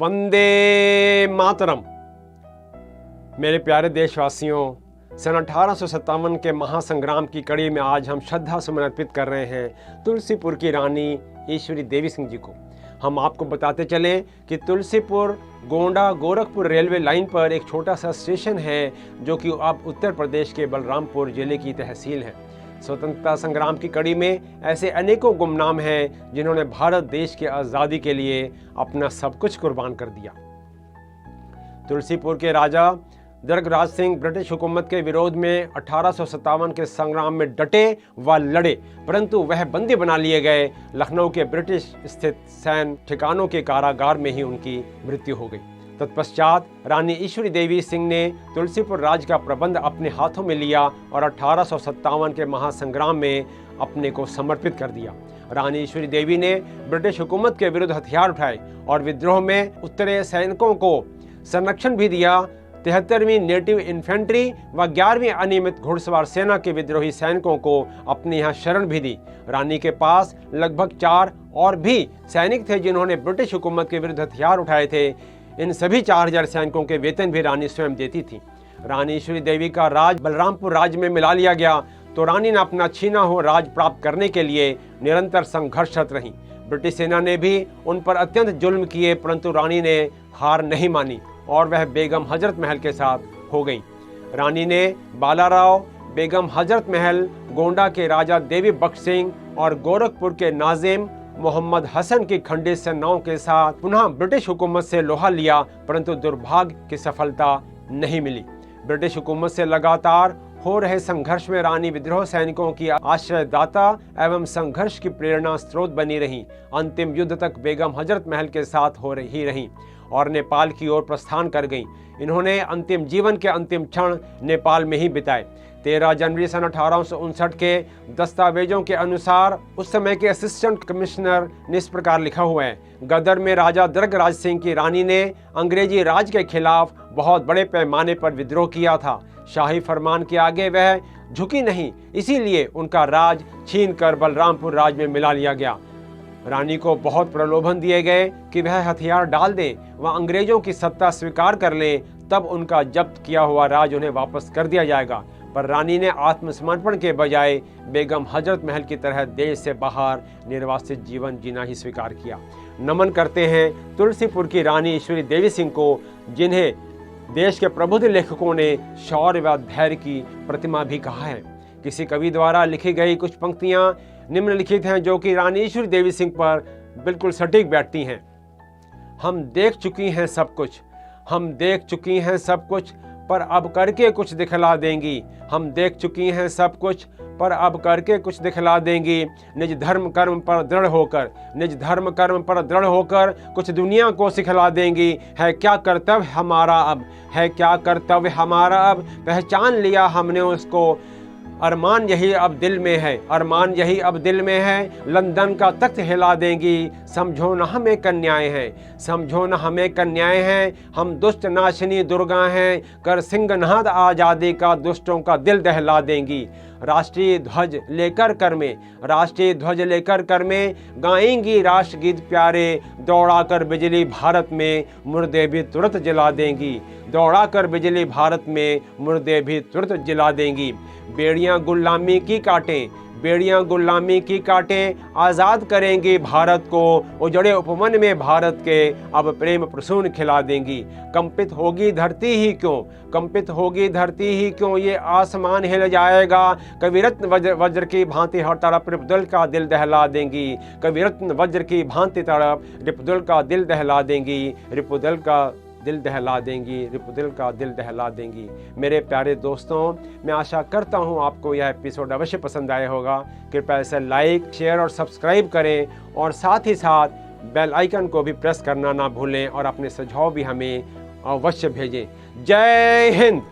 वंदे मातरम। मेरे प्यारे देशवासियों, सन 1857 के महासंग्राम की कड़ी में आज हम श्रद्धा सुमन अर्पित कर रहे हैं तुलसीपुर की रानी ईश्वरी देवी सिंह जी को। हम आपको बताते चलें कि तुलसीपुर गोंडा गोरखपुर रेलवे लाइन पर एक छोटा सा स्टेशन है जो कि अब उत्तर प्रदेश के बलरामपुर जिले की तहसील है। स्वतंत्रता संग्राम की कड़ी में ऐसे अनेकों गुमनाम हैं जिन्होंने भारत देश की आज़ादी के लिए अपना सब कुछ कुर्बान कर दिया। तुलसीपुर के राजा दर्गराज सिंह ब्रिटिश हुकूमत के विरोध में 1857 के संग्राम में डटे व लड़े, परंतु वह बंदी बना लिए गए। लखनऊ के ब्रिटिश स्थित सैन्य ठिकानों के कारागार में ही उनकी मृत्यु हो गई। तत्पश्चात रानी ईश्वरी देवी सिंह ने तुलसीपुर राज का प्रबंध अपने हाथों में लिया और 1857 के महासंग्राम में अपने को समर्पित कर दिया। रानी ईश्वरी देवी ने ब्रिटिश हुकूमत के विरुद्ध हथियार उठाए और विद्रोह में उतरे सैनिकों को संरक्षण भी दिया। 73वीं नेटिव इन्फेंट्री व 11वीं अनियमित घुड़सवार सेना के विद्रोही सैनिकों को अपने यहाँ शरण भी दी। रानी के पास लगभग 4 और भी सैनिक थे जिन्होंने ब्रिटिश हुकूमत के विरुद्ध हथियार उठाए थे। इन सभी 4000 सैनिकों के वेतन भी रानी स्वयं देती थी। रानी ईश्वरी देवी का राज बलरामपुर राज्य में मिला लिया गया तो रानी ने अपना छीना हुआ राज प्राप्त करने के लिए निरंतर संघर्षरत रही। ब्रिटिश सेना ने भी उन पर अत्यंत जुल्म किए, परंतु रानी ने हार नहीं मानी और वह बेगम हजरत महल के साथ हो गई। रानी ने बालाराव, बेगम हजरत महल, गोंडा के राजा देवी बख्श सिंह और गोरखपुर के नाजिम मोहम्मद हसन की खंडित सेनाओं के साथ पुनः ब्रिटिश हुकूमत से लोहा लिया, परंतु दुर्भाग्य की सफलता नहीं मिली। ब्रिटिश हुकूमत से लगातार हो रहे संघर्ष में रानी विद्रोह सैनिकों की आश्रयदाता एवं संघर्ष की प्रेरणा स्रोत बनी रही। अंतिम युद्ध तक बेगम हजरत महल के साथ हो रही रही और नेपाल की ओर प्रस्थान कर गईं। इन्होंने अंतिम जीवन के अंतिम क्षण नेपाल में ही बिताए। 13 जनवरी सन 1859 के दस्तावेजों के अनुसार उस समय के असिस्टेंट कमिश्नर ने इस प्रकार लिखा हुआ है: गदर में राजा दर्गराज सिंह की रानी ने अंग्रेजी राज के खिलाफ बहुत बड़े पैमाने पर विद्रोह किया था। शाही फरमान के आगे वह झुकी नहीं, इसीलिए उनका राज छीन कर बलरामपुर राज में मिला लिया गया। रानी को बहुत प्रलोभन दिए गए कि वह हथियार डाल दें व अंग्रेजों की सत्ता स्वीकार कर लें, तब उनका जब्त किया हुआ राज उन्हें वापस कर दिया जाएगा। पर रानी ने आत्मसमर्पण के बजाय बेगम हजरत महल की तरह देश से बाहर निर्वासित जीवन जीना ही स्वीकार किया। नमन करते हैं तुलसीपुर की रानी ईश्वरी देवी सिंह को, जिन्हें देश के प्रबुद्ध लेखकों ने शौर्य व धैर्य की प्रतिमा भी कहा है। किसी कवि द्वारा लिखी गई कुछ पंक्तियां निम्नलिखित हैं जो कि रानी ईश्वरी देवी सिंह पर बिल्कुल सटीक बैठती हैं। हम देख चुकी हैं सब कुछ, हम देख चुकी हैं सब कुछ, पर अब करके कुछ दिखला देंगी। हम देख चुकी हैं सब कुछ, पर अब करके कुछ दिखला देंगी। निज धर्म कर्म पर दृढ़ होकर, निज धर्म कर्म पर दृढ़ होकर कुछ दुनिया को सिखला देंगी। है क्या कर्तव्य हमारा अब, है क्या कर्तव्य हमारा अब, पहचान लिया हमने उसको। अरमान यही अब दिल में है, अरमान यही अब दिल में है। लंदन का तख्त हिला देंगी। समझो न हमें कन्याएं हैं, समझो न हमें कन्याएं हैं। हम दुष्ट नाशिनी दुर्गा हैं, कर सिंहनाद आज़ादी का दुष्टों का दिल दहला देंगी। राष्ट्रीय ध्वज लेकर कर में, राष्ट्रीय ध्वज लेकर कर में गाएंगी राष्ट्रगीत प्यारे। दौड़ा कर बिजली भारत में मुर्दे भी तुरंत जला देंगी। दौड़ा कर बिजली भारत में मुर्दे भी तुरंत जला देंगी। बेड़ियां गुलामी की काटें, बेड़ियां गुलामी की काटें, आज़ाद करेंगी भारत को। उजड़े उपवन में भारत के अब प्रेम प्रसून खिला देंगी। कंपित होगी धरती ही क्यों, कंपित होगी धरती ही क्यों, ये आसमान हिल जाएगा। कविरत्न वज्र की भांति हर तरफ रिपुदल का दिल दहला देंगी। कविरत्न वज्र की भांति तरफ रिपुदल का दिल दहला देंगी। रिपुदल का दिल दहला देंगी, रिपुदल का दिल दहला देंगी। मेरे प्यारे दोस्तों, मैं आशा करता हूँ आपको यह एपिसोड अवश्य पसंद आया होगा। कृपया इसे लाइक, शेयर और सब्सक्राइब करें और साथ ही साथ बेल आइकन को भी प्रेस करना ना भूलें और अपने सुझाव भी हमें अवश्य भेजें। जय हिंद।